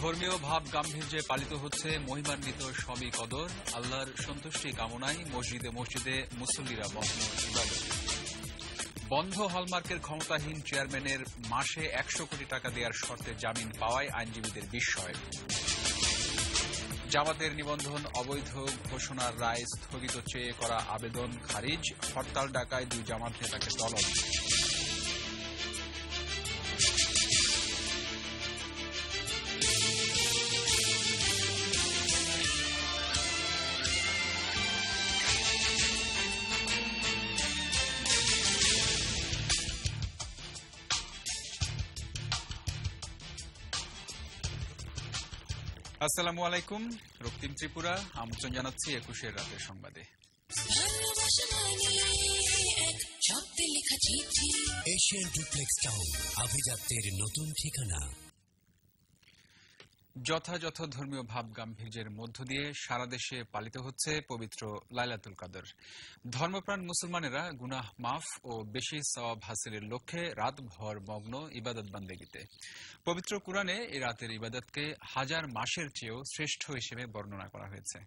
ধর্মীয় ভাব গাম্ভীর্যে পালিত হচ্ছে মহিমান্বিত শবে কদর। আল্লাহর সন্তুষ্টি কামনায় মসজিদে মসজিদে মুসল্লিরা মগ্ন ইবাদতে। বন্ধ হলমার্কের ক্ষমতাহীন চেয়ারম্যানের মাসে 100 কোটি টাকা দেওয়ার শর্তে জামিন পাওয়ায় আইনজীবীদের বিস্ময়। জামাতের নিবন্ধন অবৈধ ঘোষণার রায় স্থগিত চেয়ে করা আবেদন খারিজ। হরতাল ডাকায় 2 জামাত নেতাকে তলব। আসসালামু আলাইকুম, রক্তিম ত্রিপুরা আমন্ত্রণ জানাচ্ছি 21 রাতের সংবাদে। এশিয়ান ডুপ্লেক্স টাউন, আভিজাত্যের নতুন ঠিকানা। যথাযথ ধর্মীয় ভাব গাম্ভীর্যের মধ্য দিয়ে সারা দেশে পালিত হচ্ছে পবিত্র লাইলাতুল কদর। ধর্মপ্রাণ মুসলমানেরা গুনাহ মাফ ও বেশি সওয়াব হাসিলের লক্ষ্যে রাতভর মগ্ন ইবাদত বান্দেগিতে। পবিত্র কুরআনে এই রাতের ইবাদতকে হাজার মাসের চেয়েও শ্রেষ্ঠ হিসেবে বর্ণনা করা হয়েছে।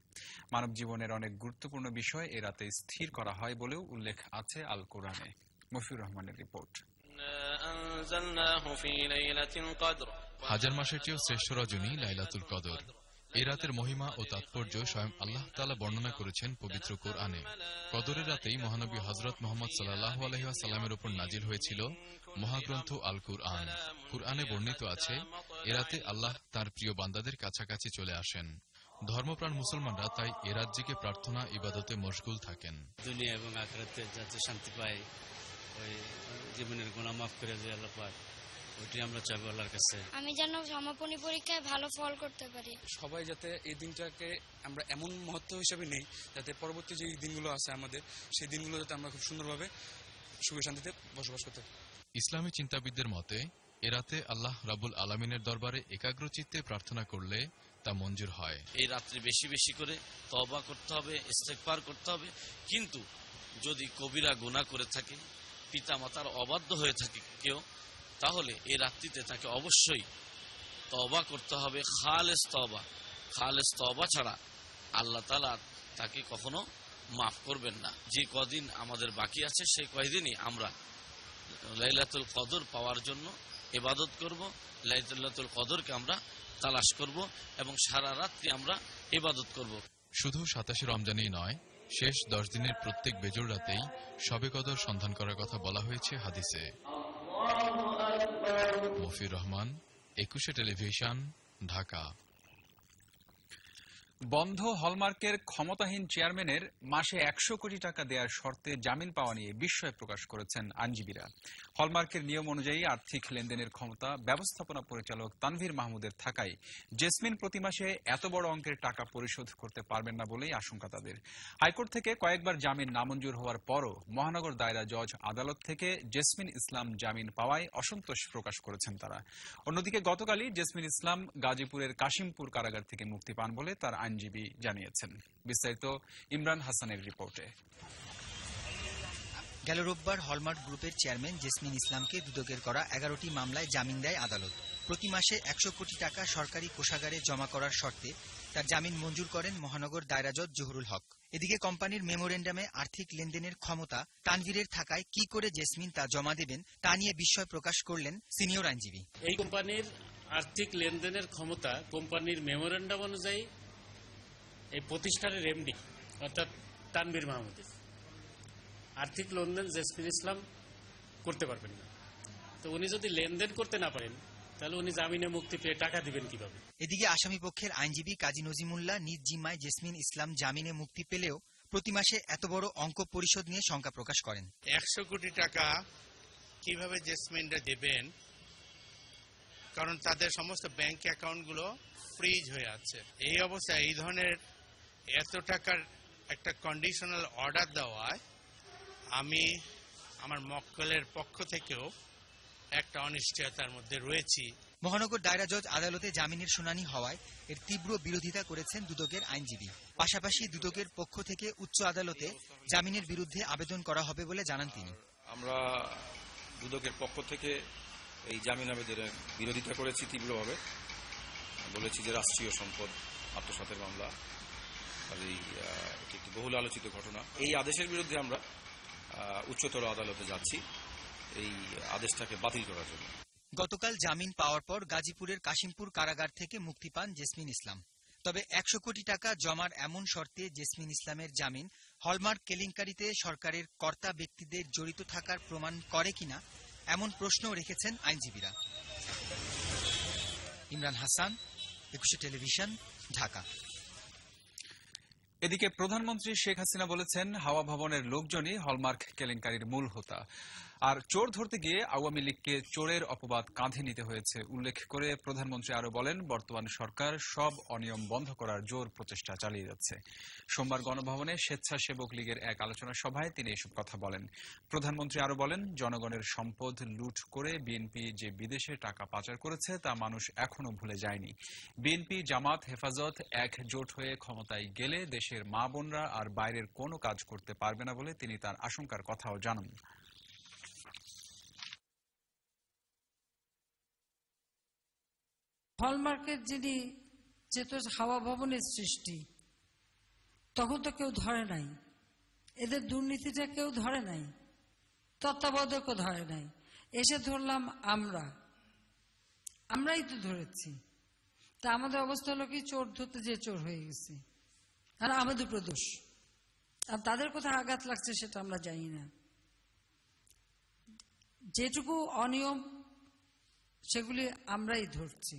মানব জীবনের অনেক গুরুত্বপূর্ণ বিষয় এই রাতে স্থির করা হয় বলেও উল্লেখ আছে আল কোরআনে। মফিউর রহমানের রিপোর্ট। হাজার মাসের চেয়েও শ্রেষ্ঠ রজনী লাইলাতুল কদর। এই রাতের মহিমা ও তাৎপর্য স্বয়ং আল্লাহ তাআলা বর্ণনা করেছেন পবিত্র কোরআনে। কদরের রাতেই মহানবী হযরত মুহাম্মদ সাল্লাল্লাহু আলাইহি ওয়াসাল্লামের উপর নাজিল হয়েছিল মহাগ্রন্থ আল কুরআন। কুরআনে বর্ণিত আছে, এ রাতে আল্লাহ তার প্রিয় বান্দাদের কাছাকাছি চলে আসেন। ধর্মপ্রাণ মুসলমানরা তাই এ রাজ্যকে প্রার্থনা ইবাদতে মশগুল থাকেন। দুনিয়া এবং আখিরাতে যাতে শান্তি পায়, ওই জীবনের গুনাহ মাফ করে দেয় আল্লাহ পাক, ওইটাই আমরা চাইবো আল্লাহর কাছে। আমি যেন সমাপনী পরীক্ষায় ভালো ফল করতে পারি। সবাই যাতে এই দিনটাকে আমরা এমন মহত্ব হিসেবে নেই যাতে পরবর্তী যে দিনগুলো আছে আমাদের, সেই দিনগুলো যাতে আমরা খুব সুন্দরভাবে সুখে শান্তিতে বসবাস করতে পারি। ইসলামী চিন্তাবিদদের মতে এ রাতে আল্লাহ রাব্বুল আলামিনের দরবারে একাগ্রচিত্তে প্রার্থনা করলে তা মঞ্জুর হয়। এই রাত্রে বেশি বেশি করে তওবা করতে হবে, ইস্তেগফার করতে হবে। কিন্তু যদি কবিরা গুনাহ করে থাকে, পিতা মাতার অবাধ্য হয়ে থাকে কেউ, তাহলে এই রাত্রিতে তাকে অবশ্যই তওবা করতে হবে। খালেস তওবা ছাড়া আল্লাহ তাআলা তাকে কখনো মাফ করবেন না। যে কদিন আমাদের বাকি আছে সেই কয়দিনই আমরা লাইলাতুল কদর পাওয়ার জন্য ইবাদত করব, লাইলাতুল কদরকে আমরা তালাশ করব এবং সারা রাত্রি আমরা ইবাদত করব। শুধু 27 রমজানেই নয়, শেষ 10 দিনের প্রত্যেক বেজর রাতেই শবে কদর সন্ধান করার কথা বলা হয়েছে হাদিসে। মফিউর রহমান, 21 টেলিভিশন, ঢাকা। বন্ধ হলমার্কের ক্ষমতাহীন চেয়ারম্যানের মাসে 100 কোটি টাকা দেওয়ার শর্তে জামিন পাওয়া নিয়ে বিস্ময় প্রকাশ করেছেন আইনজীবীরা। হলমার্কের নিয়ম অনুযায়ী আর্থিক লেনদেনের ক্ষমতা ব্যবস্থাপনা পরিচালক তানভীর মাহমুদের থাকায় জেসমিন প্রতি মাসে এত বড় অঙ্কের টাকা পরিশোধ করতে পারবেন না বলেই আশঙ্কা তাদের। হাইকোর্ট থেকে কয়েকবার জামিন নামঞ্জুর হওয়ার পরও মহানগর দায়রা জজ আদালত থেকে জেসমিন ইসলাম জামিন পাওয়ায় অসন্তোষ প্রকাশ করেছেন তারা। অন্যদিকে গতকালই জেসমিন ইসলাম গাজীপুরের কাশিমপুর কারাগার থেকে মুক্তি পান বলে তার আইনজীবী জানিয়েছেন। বিস্তারিত ইমরান হাসানের রিপোর্টে। গেল রোববার হলমার্ক গ্রুপের চেয়ারম্যান জেসমিন ইসলামকে দুদকের করা 11টি মামলায় জামিন দেয় আদালত। প্রতি মাসে 100 কোটি টাকা সরকারি কোষাগারে জমা করার শর্তে তার জামিন মঞ্জুর করেন মহানগর দায়রা জজ জহুরুল হক। এদিকে কোম্পানির মেমোরেন্ডামে আর্থিক লেনদেনের ক্ষমতা তানভীরের থাকায় কি করে জেসমিন তা জমা দেবেন তা নিয়ে বিস্ময় প্রকাশ করলেন সিনিয়র আইনজীবী। এই কোম্পানির আর্থিক লেনদেনের ক্ষমতা কোম্পানির মেমোরেন্ডাম অনুযায়ী এই প্রতিষ্ঠানের এমডি অর্থাৎ তানভীর মাহমুদের। আর্থিক লেনদেন জেসমিন ইসলাম করতে পারবেন না। তো উনি যদি লেনদেন করতে না পারেন তাহলে উনি জামিনে মুক্তি পেয়ে টাকা দিবেন কিভাবে? এদিকে আসামি পক্ষের আইনজীবী কাজী নজিমুল্লাহ নিজ জিম্মায় জেসমিন ইসলাম জামিনে মুক্তি পেলেও প্রতি মাসে এত বড় অঙ্ক পরিশোধ নিয়ে শঙ্কা প্রকাশ করেন। 100 কোটি টাকা কিভাবে জেসমিনরা দেবেন, কারণ তাদের সমস্ত ব্যাংক অ্যাকাউন্টগুলো ফ্রিজ হয়ে আছে। এই অবস্থায় এই ধরনের এত টাকার একটা কন্ডিশনাল অর্ডার দেওয়ায় আমি আমার মক্কেলের পক্ষ থেকেও একটা অনিশ্চয়তার মধ্যে রয়েছি। মহানগর দায়রা জজ আদালতে জামিনের শুনানি হওয়ায় এর তীব্র বিরোধিতা করেছেন দুদকের আইনজীবী। পাশাপাশি দুদকের পক্ষ থেকে উচ্চ আদালতে জামিনের বিরুদ্ধে আবেদন করা হবে বলে জানান তিনি। আমরা দুদকের পক্ষ থেকে এই জামিন আবেদনের বিরোধিতা করেছি তীব্রভাবে। বলেছি যে রাষ্ট্রীয় সম্পদ আত্মসাতের মামলা, কাজেই এটি একটি বহুল আলোচিত ঘটনা। এই আদেশের বিরুদ্ধে আমরা উচ্চতর আদালতে যাচ্ছি এই আদেশটাকে বাতিল করার জন্য। গতকাল জামিন পাওয়ার পর গাজীপুরের কাশিমপুর কারাগার থেকে মুক্তি পান জেসমিন ইসলাম। তবে 100 কোটি টাকা জমার এমন শর্তে জেসমিন ইসলামের জামিন হলমার্ক কেলেঙ্কারিতে সরকারের কর্তা ব্যক্তিদের জড়িত থাকার প্রমাণ করে কিনা এমন প্রশ্নও রেখেছেন আইনজীবীরা। ইমরান হাসান, 21 টেলিভিশন, ঢাকা। এদিকে প্রধানমন্ত্রী শেখ হাসিনা বলেছেন হাওয়া ভবনের লোকজনই হলমার্ক কেলেঙ্কারির মূল হোতা, আর চোর ধরতে গিয়ে আওয়ামী লীগকে চোরের অপবাদ কাঁধে নিতে হয়েছে উল্লেখ করে প্রধানমন্ত্রী আরো বলেন, বর্তমান সরকার সব অনিয়ম বন্ধ করার জোর প্রচেষ্টা চালিয়ে যাচ্ছে। সোমবার গণভবনে স্বেচ্ছাসেবক লীগের এক আলোচনা সভায় তিনি এসব কথা বলেন। প্রধানমন্ত্রী আরো বলেন, জনগণের সম্পদ লুট করে বিএনপি যে বিদেশে টাকা পাচার করেছে তা মানুষ এখনো ভুলে যায়নি। বিএনপি, জামাত, হেফাজত একজোট হয়ে ক্ষমতায় গেলে দেশের মা বোনরা আর বাইরের কোনো কাজ করতে পারবে না বলে তিনি তার আশঙ্কার কথাও জানান। হলমার্কের যেহেতু হাওয়া ভবনের সৃষ্টি, তখন তো কেউ ধরে নাই, এদের দুর্নীতিটা কেউ ধরে নাই, তত্ত্বাবধায়কও ধরে নাই, এসে ধরলাম আমরাই তো ধরেছি। তা আমাদের অবস্থা হলো কি, চোর ধরতে যে চোর হয়ে গেছে, আর আমাদের প্রদোষ। আর তাদের কোথায় আঘাত লাগছে সেটা আমরা জানি না। যেটুকু অনিয়ম সেগুলি আমরাই ধরছি।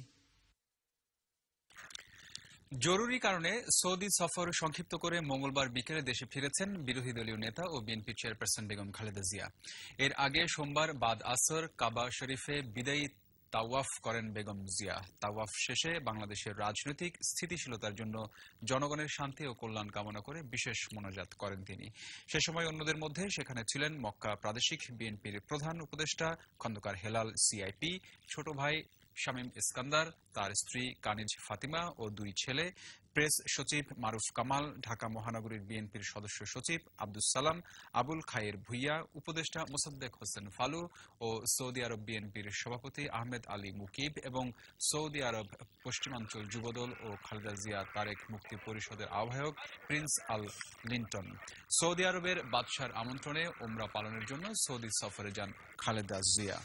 জরুরি কারণে সৌদি সফর সংক্ষিপ্ত করে মঙ্গলবার বিকেলে দেশে ফিরেছেন বিরোধী দলীয় নেতা ও বিএনপি চেয়ারপারসন বেগম খালেদা জিয়া। এর আগে সোমবার বাদ আসর কাবা শরীফে বিদায়ী তাওয়াফ করেন বেগম জিয়া। তাওয়াফ শেষে বাংলাদেশের রাজনৈতিক স্থিতিশীলতার জন্য জনগণের শান্তি ও কল্যাণ কামনা করে বিশেষ মোনাজাত করেন তিনি। সে সময় অন্যদের মধ্যে সেখানে ছিলেন মক্কা প্রাদেশিক বিএনপির প্রধান উপদেষ্টা খন্দকার হেলাল সিআইপি, ছোট ভাই শামীম ইস্কান্দার, তার স্ত্রী কানিজ ফাতিমা ও 2 ছেলে, প্রেস সচিব মারুফ কামাল, ঢাকা মহানগরীর বিএনপির সদস্য সচিব আব্দুস সালাম, আবুল খায়ের ভুইয়া, উপদেষ্টা মোসাদ্দেক হোসেন ফালু ও সৌদি আরব বিএনপির সভাপতি আহমেদ আলী মুকিব এবং সৌদি আরব পশ্চিমাঞ্চল যুবদল ও খালেদা জিয়া তারেক মুক্তি পরিষদের আহ্বায়ক প্রিন্স আল লিন্টন। সৌদি আরবের বাদশার আমন্ত্রণে ওমরা পালনের জন্য সৌদি সফরে যান খালেদা জিয়া।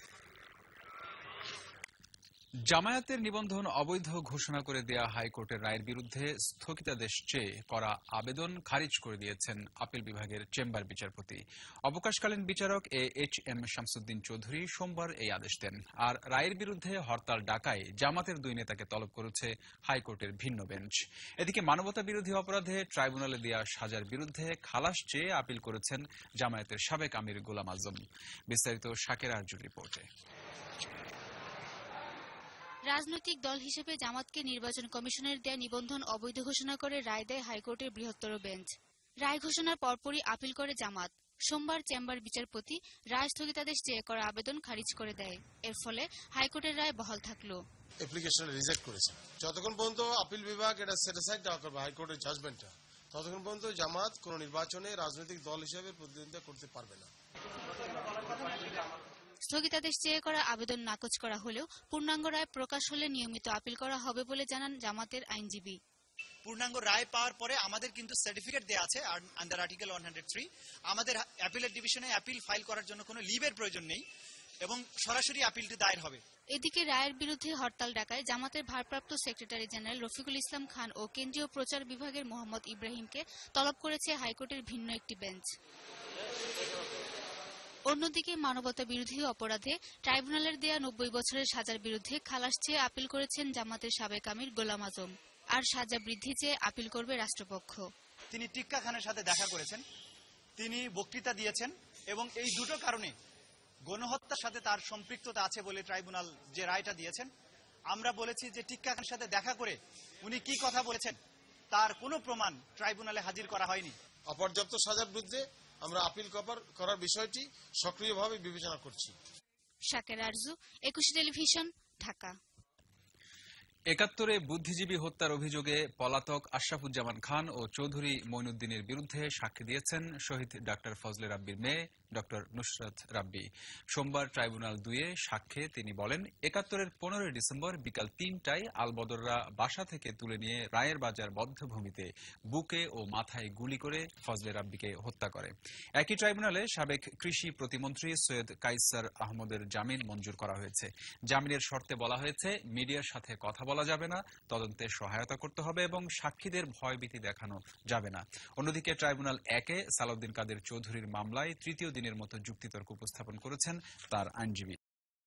জামায়াতের নিবন্ধন অবৈধ ঘোষণা করে দেয়া হাইকোর্টের রায়ের বিরুদ্ধে স্থগিতাদেশ চেয়ে করা আবেদন খারিজ করে দিয়েছেন আপিল বিভাগের চেম্বার বিচারপতি। অবকাশকালীন বিচারক এএইচএম শামসুদ্দিন চৌধুরী সোমবার এই আদেশ দেন। আর রায়ের বিরুদ্ধে হরতাল ডাকায় জামাতের 2 নেতাকে তলব করেছে হাইকোর্টের ভিন্ন বেঞ্চ। এদিকে মানবতা বিরোধী অপরাধে ট্রাইব্যুনালে দেয়া সাজার বিরুদ্ধে খালাস চেয়ে আপিল করেছেন জামায়াতের সাবেক আমির গোলাম আজম। বিস্তারিত শাকের আরজুর রিপোর্টে। রাজনৈতিক দল হিসেবে জামাতকে নির্বাচন কমিশনের দেয়া নিবন্ধন অবৈধ ঘোষণা করে রায় দেয় হাইকোর্টের বৃহত্তর বেঞ্চ। রায় ঘোষণার পরপরই আপিল করে জামাত। সোমবার চেম্বার বিচারপতি রায় স্থগিতাদেশ চেয়ে করা আবেদন খারিজ করে দেয়। এর ফলে হাইকোর্টের রায় বহাল থাকলো। অ্যাপ্লিকেশন রিজেক্ট করেছে। যতক্ষণ পর্যন্ত আপিল বিভাগ এটা সেটিসফাইড না করবে হাইকোর্টের জাজমেন্টটা, ততক্ষণ পর্যন্ত জামাত কোন নির্বাচনে রাজনৈতিক দল হিসেবে প্রতিদ্বন্দ্বিতা করতে পারবে না। স্থগিতাদেশ চেয়ে করা আবেদন নাকচ করা হলেও পূর্ণাঙ্গ রায় প্রকাশ হলে নিয়মিত আপিল করা হবে বলে জানান জামাতের আইনজীবী। পূর্ণাঙ্গ রায় পাওয়ার পরে আমাদের কিন্তু সার্টিফিকেট দেয়া আছে আন্ডার আর্টিকেল 103। আমাদের অ্যাপিলের ডিভিশনে অ্যাপিল ফাইল করার জন্য কোনো লিভের প্রয়োজন নেই এবং সরাসরি আপিলটি দায়ের হবে। এদিকে রায়ের বিরুদ্ধে হরতাল ডাকায় জামাতের ভারপ্রাপ্ত সেক্রেটারি জেনারেল রফিকুল ইসলাম খান ও কেন্দ্রীয় প্রচার বিভাগের মোহাম্মদ ইব্রাহিমকে তলব করেছে হাইকোর্টের ভিন্ন একটি বেঞ্চ। অন্যদিকে মানবতা বিরোধী অপরাধে ট্রাইব্যুনালের দেয়া 90 বছরের সাজার বিরুদ্ধে খালাস চেয়ে আপিল করেছেন জামাতের সাবেক আমির গোলাম আজম। আর সাজা বৃদ্ধি চেয়ে আপিল করবে রাষ্ট্রপক্ষ। তিনি টিক্কা খানের সাথে দেখা করেছেন, তিনি বক্তৃতা দিয়েছেন এবং এই দুটো কারণে গণহত্যার সাথে তার সম্পৃক্ততা আছে বলে ট্রাইব্যুনাল যে রায়টা দিয়েছেন। আমরা বলেছি যে টিক্কা খানের সাথে দেখা করে উনি কি কথা বলেছেন তার কোনো প্রমাণ ট্রাইব্যুনালে হাজির করা হয়নি। অপর্যাপ্ত সাজার বিরুদ্ধে আমরা আপিল করার বিষয়টি সক্রিয়ভাবে বিবেচনা করছি। শাকের আরজু, 21 টেলিভিশন, ঢাকা। একাত্তরে বুদ্ধিজীবী হত্যার অভিযোগে পলাতক আশরাফুজ্জামান খান ও চৌধুরী মঈনুদ্দিনের বিরুদ্ধে সাক্ষী দিয়েছেন শহীদ ডাক্তার ফজলে রাব্বির মেয়ে ডক্টর নুসরাত রাব্বি। সোমবার ট্রাইব্যুনাল 2-এ সাক্ষ্যে তিনি বলেন, একাত্তরের 15 ডিসেম্বর বিকাল 3টায় আলবদররা বাসা থেকে তুলে নিয়ে রায়ের বাজার বধ্যভূমিতে বুকে ও মাথায় গুলি করে ফজলে রাব্বিকে হত্যা করে। একই ট্রাইব্যুনালে সাবেক কৃষি প্রতিমন্ত্রী সৈয়দ কাইসার আহমদের জামিন মঞ্জুর করা হয়েছে। জামিনের শর্তে বলা হয়েছে, মিডিয়ার সাথে কথা বলা যাবে না, তদন্তে সহায়তা করতে হবে এবং সাক্ষীদের ভয়ভীতি দেখানো যাবে না। অন্যদিকে ট্রাইব্যুনাল 1-এ সালাউদ্দিন কাদের চৌধুরীর মামলায় তৃতীয় দিনের মতো যুক্তিতর্ক উপস্থাপন করেছেন তার আইনজীবী।